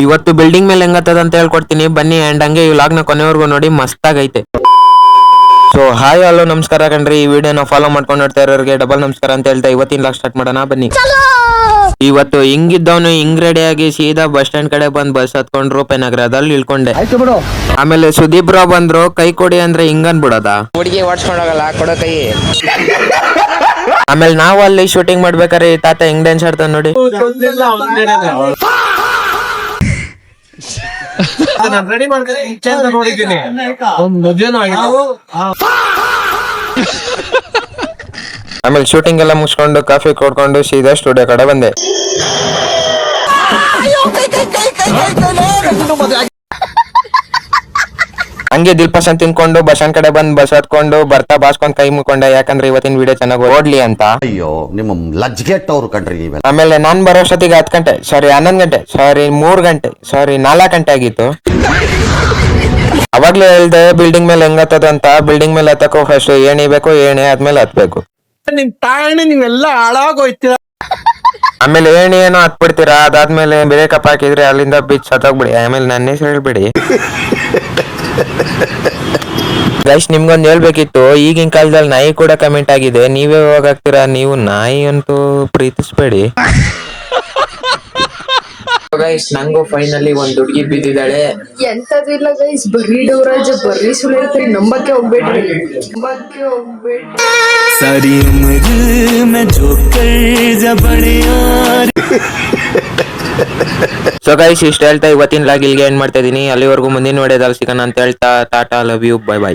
ಇವತ್ತು ಬಿಲ್ಡಿಂಗ್ ಮೇಲೆ ಹೆಂಗತ್ತದ ಅಂತ ಹೇಳ್ಕೊಡ್ತೀನಿ ಬನ್ನಿ. ಅಂಡ್ ಹಂಗೆ ಈ ವ್ಲಾಗ್ ನ ಕೊನೆವರೆಗೂ ನೋಡಿ, ಮಸ್ತಾಗೈತೆ. ಸೊ ಹಾಯ್ ಹಲೋ ನಮಸ್ಕಾರ ಕಣ್ರಿ. ಈ ವಿಡಿಯೋನ ಫಾಲೋ ಮಾಡ್ಕೊಂಡು ನೋಡ್ತಾ ಇರೋರಿಗೆ ಡಬಲ್ ನಮಸ್ಕಾರ ಅಂತ ಹೇಳ್ತಾ ಇವತ್ತಿನ ವ್ಲಾಗ್ ಸ್ಟಾರ್ಟ್ ಮಾಡೋಣ ಬನ್ನಿ. ಇವತ್ತು ಹಿಂಗಿದ್ದವನು ಹಿಂಗ್ ರೆಡಿ ಆಗಿ ಸೀದಾ ಬಸ್ ಸ್ಟ್ಯಾಂಡ್ ಕಡೆ ಬಂದ್ ಬಸ್ ಹತ್ಕೊಂಡು ರೂಪನಗರದಲ್ಲಿ ಇಳ್ಕೊಂಡೆ. ಆಮೇಲೆ ಸುದೀಪ್ ರಾವ್ ಬಂದ್ರು, ಕೈ ಕೊಡಿ ಅಂದ್ರೆ ಹಿಂಗನ್ ಬಿಡೋದ, ಹುಡುಗಿ ಓಡಿಸ್ಕೊಂಡೋಗಲ್ಲ ಕೊಡೋ ಕೈ. ಆಮೇಲೆ ನಾವು ಅಲ್ಲಿ ಶೂಟಿಂಗ್ ಮಾಡ್ಬೇಕಾರೆ ಈ ತಾತ ಹೆಂಗ್ ಡ್ಯಾನ್ಸ್ ಆಡ್ತಾನ ನೋಡಿ. ರೆಡಿ ನೋಡಿದ್ದೀನಿ. ಆಮೇಲೆ ಶೂಟಿಂಗ್ ಎಲ್ಲ ಮುಗಿಸ್ಕೊಂಡು ಕಾಫಿ ಕೊಡ್ಕೊಂಡು ಸೀದಾ ಸ್ಟುಡಿಯೋ ಕಡೆ ಬಂದೆ. ಹಂಗೆ ದಿಲ್ಪಸನ್ ತಿನ್ಕೊಂಡು ಬಸ್ ಸ್ಟ್ಯಾಂಡ್ ಕಡೆ ಬಂದ್ ಬಸ್ ಹತ್ಕೊಂಡು ಬರ್ತಾ ಬಾಸ್ಕೊಂಡ್ ಕೈ ಮುಕ್ಕೊಂಡೆ, ಯಾಕಂದ್ರೆ ಇವತ್ತಿನ ವಿಡಿಯೋ ಚೆನ್ನಾಗಿ ಓಡ್ಲಿ ಅಂತ. ಅಯ್ಯೋ ನಿಮ್ಮ ಲಜ್ಗೆಟ್ಟವ್ರು ಕಣ್ರಿ ನೀವೆಲ್ಲ. ಆಮೇಲೆ ನಾನ್ ಬರೋಷ್ಟೊತ್ತಿಗೆ 10 ಗಂಟೆ, ಸಾರಿ 11 ಗಂಟೆ, ಸಾರಿ 3 ಗಂಟೆ, ಸಾರಿ 4 ಗಂಟೆ ಆಗಿತ್ತು. ಅವಾಗ್ಲೇ ಹೇಳ್ದೆ ಬಿಲ್ಡಿಂಗ್ ಮೇಲೆ ಹೆಂಗತ್ತದ ಅಂತ. ಬಿಲ್ಡಿಂಗ್ ಮೇಲೆ ಹತ್ತಕ್ಕೂ ಫಸ್ಟ್ ಏಣಿ ಬೇಕು, ಏಣಿ ಆದ್ಮೇಲೆ ಹತ್ಬೇಕು. ನಿಮ್ ತಾಯಣ್ಣ ನೀವೆಲ್ಲ ಹಾಳಾಗೋಯ್ತೀರ. ಆಮೇಲೆ ಏಣಿ ಏನೋ ಹತ್ಬಿಡ್ತೀರಾ, ಅದಾದ್ಮೇಲೆ ಬ್ರೇಕಪ್ ಹಾಕಿದ್ರೆ ಅಲ್ಲಿಂದ ಬೀಚ್ ಸತ್ತೋಗ್ಬಿಡಿ. ಆಮೇಲೆ ನನ್ನ ಹೆಸರು ಹೇಳ್ಬಿಡಿ. ಗೈಸ್ ನಿಮ್ಗೊಂದು ಹೇಳ್ಬೇಕಿತ್ತು, ಈಗಿನ ಕಾಲದಲ್ಲಿ ನಾಯಿ ಕೂಡ ಕಮೆಂಟ್ ಆಗಿದೆ, ನೀವೇ ಹೋಗಾಗ್ತೀರಾ, ನೀವು ನಾಯಿ ಅಂತೂ ಪ್ರೀತಿಸ್ಬೇಡಿ. ಗೈಸ್ ನಂಗೂ ಫೈನಲಿ ಒಂದ್ ಹುಡುಗಿ ಬಿದ್ದಿದ್ದಾಳೆ. ಎಂತದು ಇಲ್ಲ ಗೈಸ್, ಬರ್ರಿ ಡೋರಾಜ್ ಬರ್ರಿ ಸುಳ್ಳು ಹೇಳ್ತೀರಿ, ನಂಬಕ್ಕೆ ಹೋಗ್ಬೇಡ್ರಿ. सारी उम्र में जो कर बड़े यार. ಸೊ ಗೈಸ್ ಇಷ್ಟ ಹೇಳ್ತಾ ಇವತ್ತಿನ ಲಾಗ್ ಇಲ್ಲಿಗೆ ಎಂಡ್ ಮಾಡ್ತಾ ಇದೀನಿ. ಅಲ್ಲಿವರೆಗೂ ಮುಂದಿನ ವಿಡಿಯೋದಲ್ಲಿ ಸಿಗೋಣ ಅಂತ ಹೇಳ್ತಾ tata, love you, bye by.